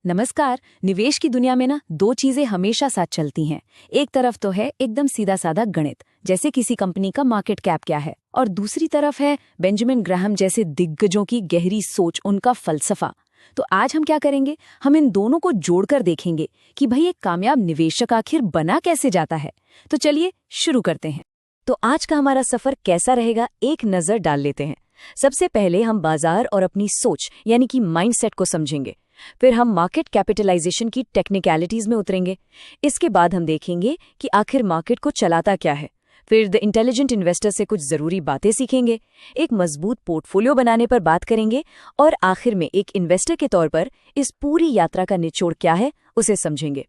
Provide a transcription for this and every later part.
नमस्कार। निवेश की दुनिया में ना दो चीजें हमेशा साथ चलती हैं। एक तरफ तो है एकदम सीधा साधा गणित, जैसे किसी कंपनी का मार्केट कैप क्या है, और दूसरी तरफ है बेंजामिन ग्राहम जैसे दिग्गजों की गहरी सोच, उनका फलसफा। तो आज हम क्या करेंगे, हम इन दोनों को जोड़कर देखेंगे कि भाई एक कामयाब निवेशक आखिर बना कैसे जाता है। तो चलिए शुरू करते हैं। तो आज का हमारा सफर कैसा रहेगा, एक नजर डाल लेते हैं। सबसे पहले हम बाजार और अपनी सोच यानी कि माइंडसेट को समझेंगे। फिर हम मार्केट कैपिटलाइजेशन की टेक्निकलिटीज में उतरेंगे। इसके बाद हम देखेंगे कि आखिर मार्केट को चलाता क्या है। फिर द इंटेलिजेंट इन्वेस्टर से कुछ जरूरी बातें सीखेंगे, एक मजबूत पोर्टफोलियो बनाने पर बात करेंगे, और आखिर में एक इन्वेस्टर के तौर पर इस पूरी यात्रा का निचोड़ क्या है उसे समझेंगे।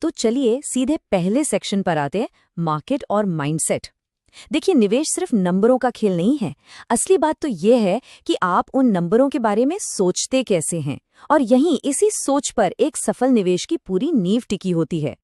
तो चलिए सीधे पहले सेक्शन पर आते हैं, मार्केट और माइंडसेट। देखिए, निवेश सिर्फ नंबरों का खेल नहीं है। असली बात तो ये है कि आप उन नंबरों के बारे में सोचते कैसे हैं, और यहीं इसी सोच पर एक सफल निवेश की पूरी नींव टिकी होती है।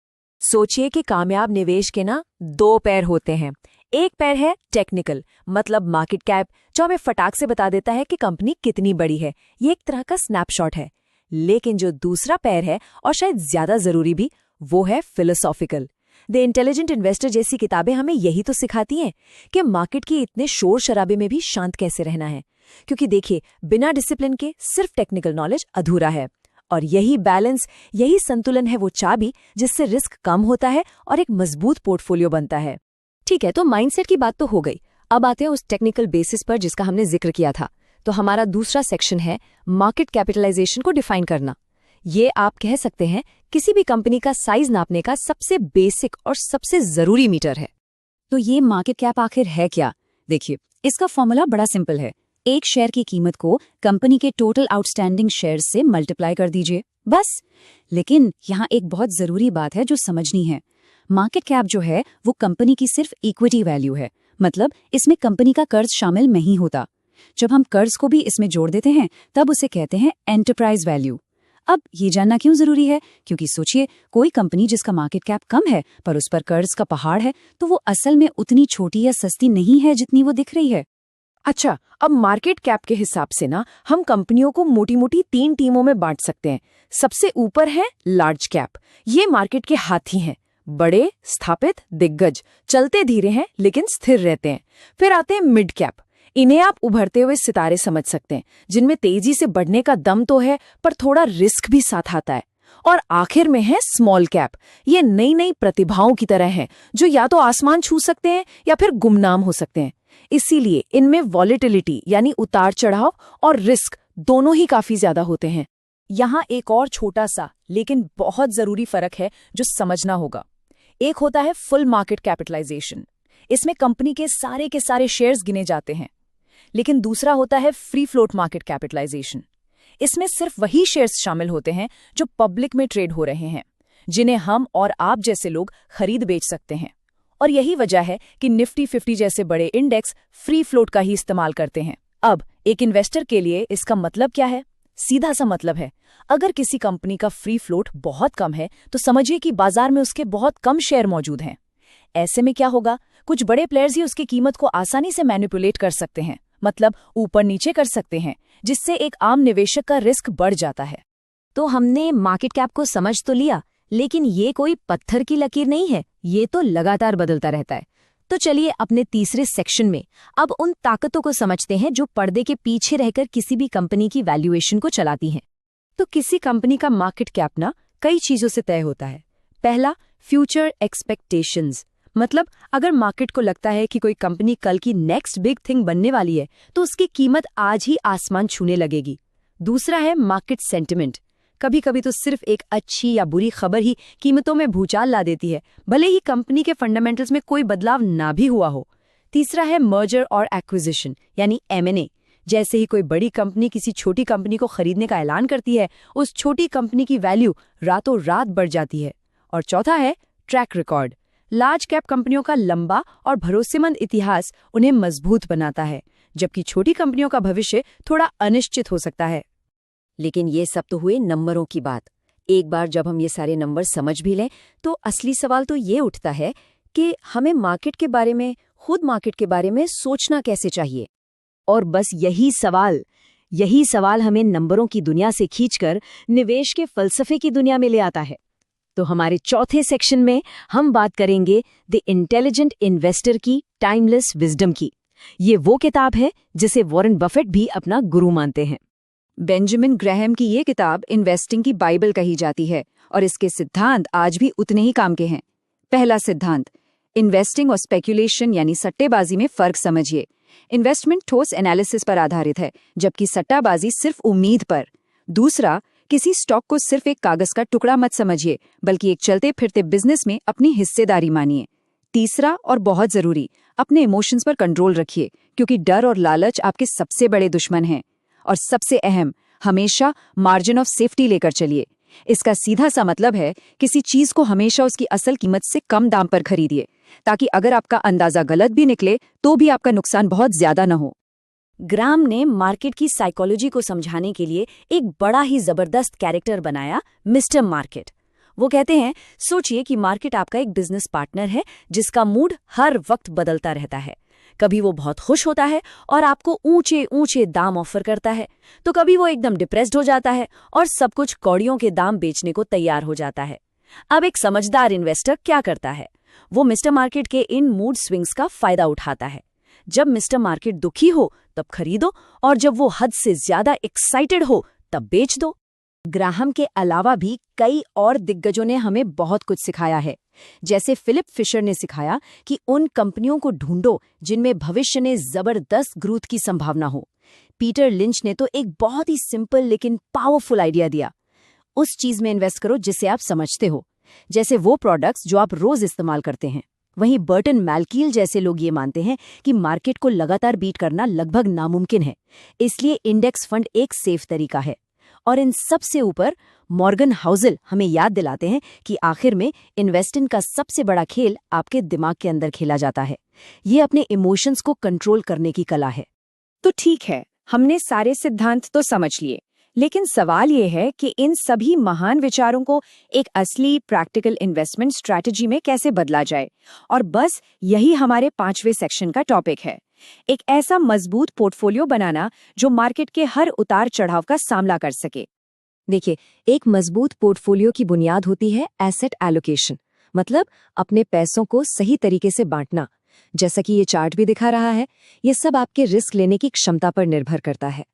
सोचिए कि कामयाब निवेश के ना दो पैर होते हैं। एक पैर है टेक्निकल, मतलब मार्केट कैप, जो हमें फटाक से बता देता है कि कंपनी कितनी बड़ी है। ये एक तरह का स्नैपशॉट है। लेकिन जो दूसरा पैर है, और शायद ज्यादा जरूरी भी, वो है फिलोसॉफिकल। द इंटेलिजेंट इन्वेस्टर जैसी किताबें हमें यही तो सिखाती हैं कि मार्केट की इतने शोर शराबे में भी शांत कैसे रहना है। क्योंकि देखिए, बिना डिसिप्लिन के सिर्फ टेक्निकल नॉलेज अधूरा है, और यही बैलेंस, यही संतुलन है वो चाबी जिससे रिस्क कम होता है और एक मजबूत पोर्टफोलियो बनता है। ठीक है, तो माइंडसेट की बात तो हो गई। अब आते हैं उस टेक्निकल बेसिस पर जिसका हमने जिक्र किया था। तो हमारा दूसरा सेक्शन है मार्केट कैपिटलाइजेशन को डिफाइन करना। ये आप कह सकते हैं किसी भी कंपनी का साइज नापने का सबसे बेसिक और सबसे जरूरी मीटर है। तो ये मार्केट कैप आखिर है क्या? देखिए, इसका फॉर्मूला बड़ा सिंपल है। एक शेयर की कीमत को कंपनी के टोटल आउटस्टैंडिंग शेयर से मल्टीप्लाई कर दीजिए, बस। लेकिन यहाँ एक बहुत जरूरी बात है जो समझनी है। मार्केट कैप जो है वो कंपनी की सिर्फ इक्विटी वैल्यू है, मतलब इसमें कंपनी का कर्ज शामिल नहीं होता। जब हम कर्ज को भी इसमें जोड़ देते हैं तब उसे कहते हैं एंटरप्राइज वैल्यू। अब ये जानना क्यों जरूरी है? क्योंकि सोचिए, कोई कंपनी जिसका मार्केट कैप कम है पर उस पर कर्ज का पहाड़ है, तो वो असल में उतनी छोटी या सस्ती नहीं है जितनी वो दिख रही है। अच्छा, अब मार्केट कैप के हिसाब से ना हम कंपनियों को मोटी मोटी 3 टीमों में बांट सकते हैं। सबसे ऊपर है लार्ज कैप। ये मार्केट के हाथी हैं, बड़े, स्थापित, दिग्गज, चलते धीरे हैं लेकिन स्थिर रहते हैं। फिर आते हैं मिड कैप। इन्हें आप उभरते हुए सितारे समझ सकते हैं, जिनमें तेजी से बढ़ने का दम तो है पर थोड़ा रिस्क भी साथ आता है। और आखिर में है स्मॉल कैप। ये नई नई प्रतिभाओं की तरह हैं, जो या तो आसमान छू सकते हैं या फिर गुमनाम हो सकते हैं। इसीलिए इनमें वॉलेटिलिटी यानी उतार चढ़ाव और रिस्क दोनों ही काफी ज्यादा होते हैं। यहाँ एक और छोटा सा लेकिन बहुत जरूरी फर्क है जो समझना होगा। एक होता है फुल मार्केट कैपिटलाइजेशन। इसमें कंपनी के सारे शेयर्स गिने जाते हैं। लेकिन दूसरा होता है फ्री फ्लोट मार्केट कैपिटलाइजेशन। इसमें सिर्फ वही शेयर्स शामिल होते हैं जो पब्लिक में ट्रेड हो रहे हैं, जिन्हें हम और आप जैसे लोग खरीद बेच सकते हैं। और यही वजह है कि निफ्टी 50 जैसे बड़े इंडेक्स फ्री फ्लोट का ही इस्तेमाल करते हैं। अब एक इन्वेस्टर के लिए इसका मतलब क्या है? सीधा सा मतलब है, अगर किसी कंपनी का फ्री फ्लोट बहुत कम है तो समझिए कि बाजार में उसके बहुत कम शेयर मौजूद हैं। ऐसे में क्या होगा? कुछ बड़े प्लेयर्स ही उसकी कीमत को आसानी से मैनिपुलेट कर सकते हैं, मतलब ऊपर नीचे कर सकते हैं, जिससे एक आम निवेशक का रिस्क बढ़ जाता है। तो हमने मार्केट कैप को समझ तो लिया, लेकिन ये कोई पत्थर की लकीर नहीं है, ये तो लगातार बदलता रहता है। तो चलिए अपने तीसरे सेक्शन में अब उन ताकतों को समझते हैं जो पर्दे के पीछे रहकर किसी भी कंपनी की वैल्यूएशन को चलाती हैं। तो किसी कंपनी का मार्केट कैप ना कई चीजों से तय होता है। पहला, फ्यूचर एक्सपेक्टेशंस, मतलब अगर मार्केट को लगता है कि कोई कंपनी कल की नेक्स्ट बिग थिंग बनने वाली है तो उसकी कीमत आज ही आसमान छूने लगेगी। दूसरा है मार्केट सेंटिमेंट। कभी कभी तो सिर्फ एक अच्छी या बुरी खबर ही कीमतों में भूचाल ला देती है, भले ही कंपनी के फंडामेंटल्स में कोई बदलाव ना भी हुआ हो। तीसरा है मर्जर और एक्विजिशन यानी M&A। जैसे ही कोई बड़ी कंपनी किसी छोटी कंपनी को खरीदने का ऐलान करती है, उस छोटी कंपनी की वैल्यू रातों रात बढ़ जाती है। और चौथा है ट्रैक रिकॉर्ड। लार्ज कैप कंपनियों का लंबा और भरोसेमंद इतिहास उन्हें मजबूत बनाता है, जबकि छोटी कंपनियों का भविष्य थोड़ा अनिश्चित हो सकता है। लेकिन ये सब तो हुए नंबरों की बात। एक बार जब हम ये सारे नंबर समझ भी लें तो असली सवाल तो ये उठता है कि हमें मार्केट के बारे में, खुद मार्केट के बारे में सोचना कैसे चाहिए। और बस यही सवाल, यही सवाल हमें नंबरों की दुनिया से खींचकर निवेश के फलसफे की दुनिया में ले आता है। तो हमारे चौथे सेक्शन में हम बात करेंगे द इंटेलिजेंट इन्वेस्टर की टाइमलेस विजडम की। ये वो किताब है जिसे वॉरेन बफेट भी अपना गुरु मानते हैं। बेंजामिन ग्रैहम की ये किताब इन्वेस्टिंग की बाइबल कही जाती है और इसके सिद्धांत आज भी उतने ही काम के हैं। पहला सिद्धांत, इन्वेस्टिंग और स्पेक्यूलेशन यानी सट्टेबाजी में फर्क समझिए। इन्वेस्टमेंट ठोस एनालिसिस पर आधारित है, जबकि सट्टाबाजी सिर्फ उम्मीद पर। दूसरा, किसी स्टॉक को सिर्फ एक कागज का टुकड़ा मत समझिए, बल्कि एक चलते फिरते बिजनेस में अपनी हिस्सेदारी मानिए। तीसरा और बहुत जरूरी, अपने इमोशंस पर कंट्रोल रखिए, क्योंकि डर और लालच आपके सबसे बड़े दुश्मन हैं। और सबसे अहम, हमेशा मार्जिन ऑफ सेफ्टी लेकर चलिए। इसका सीधा सा मतलब है किसी चीज को हमेशा उसकी असल कीमत से कम दाम पर खरीदिए, ताकि अगर आपका अंदाजा गलत भी निकले तो भी आपका नुकसान बहुत ज्यादा न हो। ग्राम ने मार्केट की साइकोलॉजी को समझाने के लिए एक बड़ा ही जबरदस्त कैरेक्टर बनाया, मिस्टर मार्केट। वो कहते हैं, सोचिए कि मार्केट आपका एक बिजनेस पार्टनर है जिसका मूड हर वक्त बदलता रहता है। कभी वो बहुत खुश होता है और आपको ऊंचे ऊंचे दाम ऑफर करता है, तो कभी वो एकदम डिप्रेस्ड हो जाता है और सब कुछ कौड़ियों के दाम बेचने को तैयार हो जाता है। अब एक समझदार इन्वेस्टर क्या करता है? वो मिस्टर मार्केट के इन मूड स्विंग्स का फायदा उठाता है। जब मिस्टर मार्केट दुखी हो तब खरीदो, और जब वो हद से ज्यादा एक्साइटेड हो तब बेच दो। ग्राहम के अलावा भी कई और दिग्गजों ने हमें बहुत कुछ सिखाया है। जैसे फिलिप फिशर ने सिखाया कि उन कंपनियों को ढूंढो जिनमें भविष्य में जबरदस्त ग्रोथ की संभावना हो। पीटर लिंच ने तो एक बहुत ही सिंपल लेकिन पावरफुल आइडिया दिया, उस चीज में इन्वेस्ट करो जिसे आप समझते हो, जैसे वो प्रोडक्ट्स जो आप रोज इस्तेमाल करते हैं। वहीं बर्टन मैल्कील जैसे लोग ये मानते हैं कि मार्केट को लगातार बीट करना लगभग नामुमकिन है, इसलिए इंडेक्स फंड एक सेफ तरीका है। और इन सबसे ऊपर मॉर्गन हाउसल हमें याद दिलाते हैं कि आखिर में इन्वेस्टिंग का सबसे बड़ा खेल आपके दिमाग के अंदर खेला जाता है। ये अपने इमोशंस को कंट्रोल करने की कला है। तो ठीक है, हमने सारे सिद्धांत तो समझ लिए, लेकिन सवाल ये है कि इन सभी महान विचारों को एक असली प्रैक्टिकल इन्वेस्टमेंट स्ट्रैटेजी में कैसे बदला जाए। और बस यही हमारे 5वें सेक्शन का टॉपिक है, एक ऐसा मजबूत पोर्टफोलियो बनाना जो मार्केट के हर उतार चढ़ाव का सामना कर सके। देखिए, एक मजबूत पोर्टफोलियो की बुनियाद होती है एसेट एलोकेशन, मतलब अपने पैसों को सही तरीके से बांटना। जैसा कि ये चार्ट भी दिखा रहा है, ये सब आपके रिस्क लेने की क्षमता पर निर्भर करता है।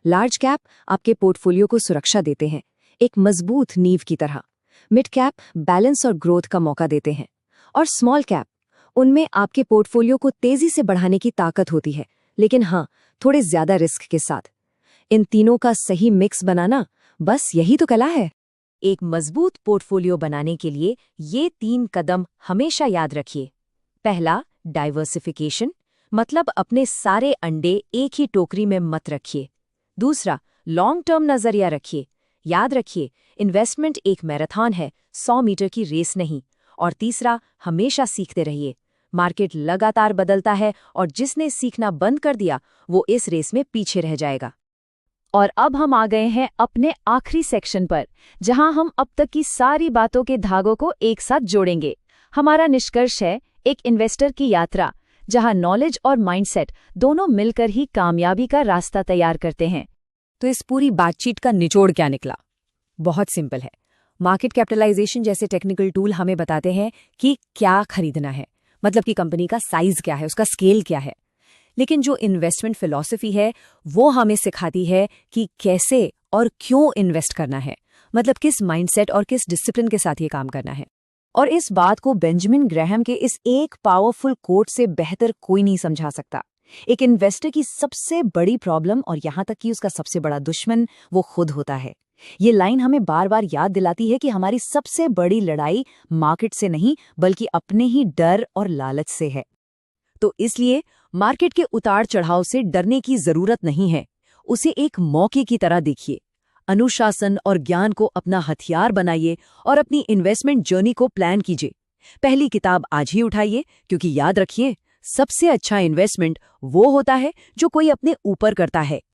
लार्ज कैप आपके पोर्टफोलियो को सुरक्षा देते हैं, एक मजबूत नींव की तरह। मिड कैप बैलेंस और ग्रोथ का मौका देते हैं, और स्मॉल कैप, उनमें आपके पोर्टफोलियो को तेजी से बढ़ाने की ताकत होती है, लेकिन हाँ, थोड़े ज्यादा रिस्क के साथ। इन तीनों का सही मिक्स बनाना, बस यही तो कला है। एक मजबूत पोर्टफोलियो बनाने के लिए ये 3 कदम हमेशा याद रखिए। पहला, डाइवर्सिफिकेशन, मतलब अपने सारे अंडे एक ही टोकरी में मत रखिए। दूसरा, लॉन्ग टर्म नजरिया रखिए। याद रखिए, इन्वेस्टमेंट एक मैराथन है, 100 मीटर की रेस नहीं। और तीसरा, हमेशा सीखते रहिए। मार्केट लगातार बदलता है और जिसने सीखना बंद कर दिया वो इस रेस में पीछे रह जाएगा। और अब हम आ गए हैं अपने आखिरी सेक्शन पर, जहां हम अब तक की सारी बातों के धागों को एक साथ जोड़ेंगे। हमारा निष्कर्ष है एक इन्वेस्टर की यात्रा, जहां नॉलेज और माइंडसेट दोनों मिलकर ही कामयाबी का रास्ता तैयार करते हैं। तो इस पूरी बातचीत का निचोड़ क्या निकला? बहुत सिंपल है। मार्केट कैपिटलाइजेशन जैसे टेक्निकल टूल हमें बताते हैं कि क्या खरीदना है, मतलब कि कंपनी का साइज क्या है, उसका स्केल क्या है। लेकिन जो इन्वेस्टमेंट फिलॉसफी है वो हमें सिखाती है कि कैसे और क्यों इन्वेस्ट करना है, मतलब किस माइंडसेट और किस डिसिप्लिन के साथ ये काम करना है। और इस बात को बेंजामिन ग्रैहम के इस एक पावरफुल कोट से बेहतर कोई नहीं समझा सकता। एक इन्वेस्टर की सबसे बड़ी प्रॉब्लम, और यहाँ तक कि उसका सबसे बड़ा दुश्मन, वो खुद होता है। ये लाइन हमें बार बार याद दिलाती है कि हमारी सबसे बड़ी लड़ाई मार्केट से नहीं बल्कि अपने ही डर और लालच से है। तो इसलिए मार्केट के उतार चढ़ाव से डरने की जरूरत नहीं है, उसे एक मौके की तरह देखिए। अनुशासन और ज्ञान को अपना हथियार बनाइए और अपनी इन्वेस्टमेंट जर्नी को प्लान कीजिए। पहली किताब आज ही उठाइए, क्योंकि याद रखिए, सबसे अच्छा इन्वेस्टमेंट वो होता है जो कोई अपने ऊपर करता है,